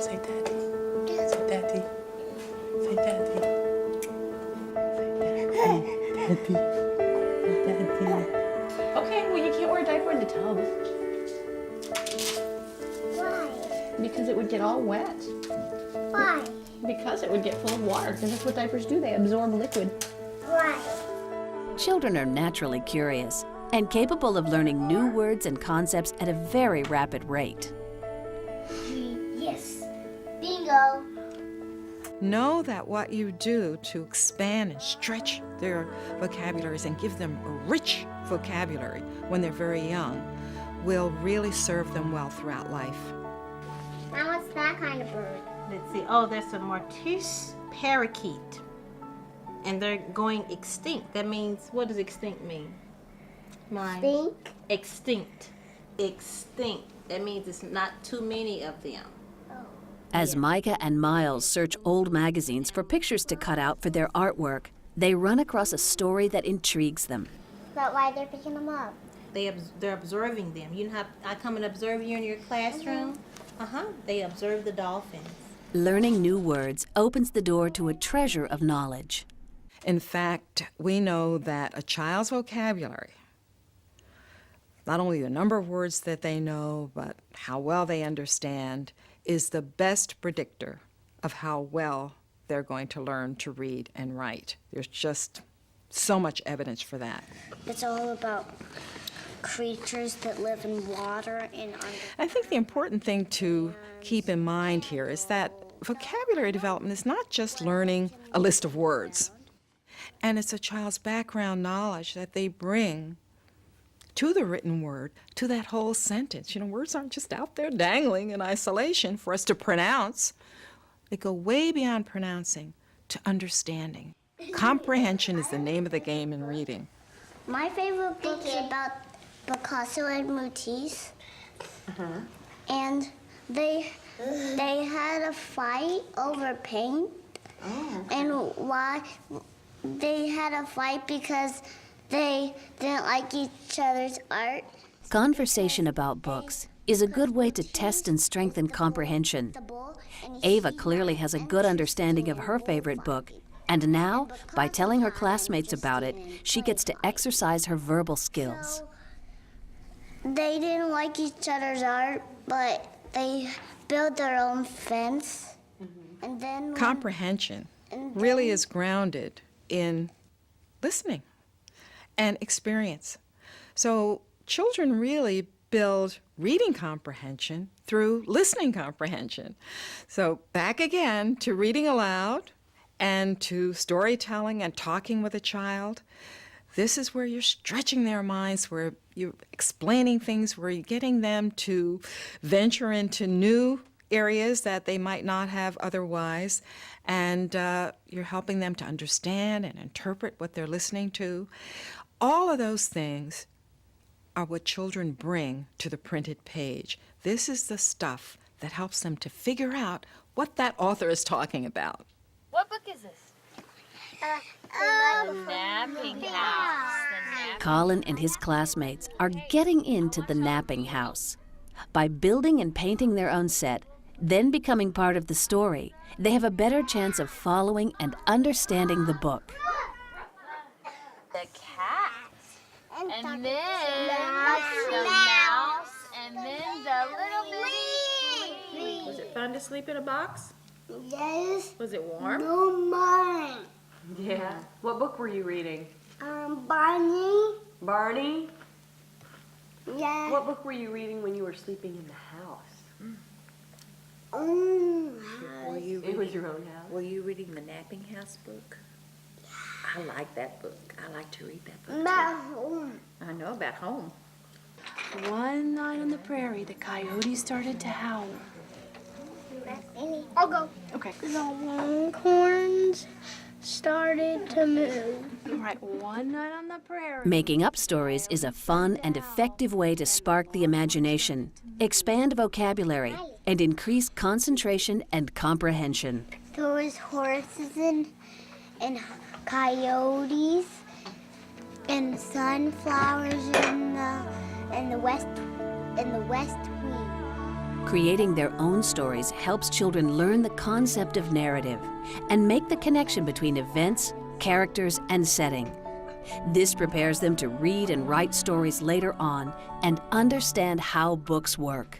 Say daddy. Say daddy. Say daddy. Say daddy. Daddy. Okay, well you can't wear a diaper in the tub. Why? Because it would get all wet. Why? Because it would get full of water. Because that's what diapers do. They absorb liquid. Why? Children are naturally curious and capable of learning new words and concepts at a very rapid rate. Yes. Bingo. Know that what you do to expand and stretch their vocabularies and give them a rich vocabulary when they're very young will really serve them well throughout life. Now what's that kind of bird? Let's see. Oh, there's a Maltese parakeet. And they're going extinct. That means, what does extinct mean? Mine. Stink? Extinct. Extinct. That means it's not too many of them. As Micah and Miles search old magazines for pictures to cut out for their artwork, they run across a story that intrigues them. Is that why they're picking them up? They're observing them. You know how I come and observe you in your classroom? They observe the dolphins. Learning new words opens the door to a treasure of knowledge. In fact, we know that a child's vocabulary, not only the number of words that they know, but how well they understand, is the best predictor of how well they're going to learn to read and write. There's just so much evidence for that. It's all about creatures that live in water and under. I think the important thing to keep in mind here is that vocabulary development is not just learning a list of words. And it's a child's background knowledge that they bring to the written word, to that whole sentence. You know, words aren't just out there dangling in isolation for us to pronounce. They go way beyond pronouncing to understanding. Comprehension is the name of the game in reading. My favorite book is about Picasso and Matisse. And they had a fight over paint. And why they had a fight because they didn't like each other's art. Conversation about books is a good way to test and strengthen comprehension. Ava clearly has a good understanding of her favorite book, and now, by telling her classmates about it, she gets to exercise her verbal skills. They didn't like each other's art, but they built their own fence. And then Comprehension really is grounded in listening and experience. So children really build reading comprehension through listening comprehension. So back again to reading aloud and to storytelling and talking with a child. This is where you're stretching their minds, where you're explaining things, where you're getting them to venture into new areas that they might not have otherwise, and you're helping them to understand and interpret what they're listening to. All of those things are what children bring to the printed page. This is the stuff that helps them to figure out what that author is talking about. What book is this? The Napping House. Colin and his classmates are getting into the napping house. By building and painting their own set, then becoming part of the story, they have a better chance of following and understanding the book. The cat. And then the mouse. And then the little bee. Was it fun to sleep in a box? Yes. Was it warm? No mine. Yeah. What book were you reading? Barney. Barney? Yeah. What book were you reading when you were sleeping in the house? Were you It was your own house. Were you reading the Napping House book? I like that book. I like to read that book. About home. I know about home. One night on the prairie, the coyote started to howl. I'll go. Okay. The longhorns started to move. All right, one night on the prairie. Making up stories is a fun and effective way to spark the imagination, expand vocabulary, and increase concentration and comprehension. There was horses and coyotes and sunflowers in the west wing. Creating their own stories helps children learn the concept of narrative and make the connection between events, characters, and setting. This prepares them to read and write stories later on and understand how books work.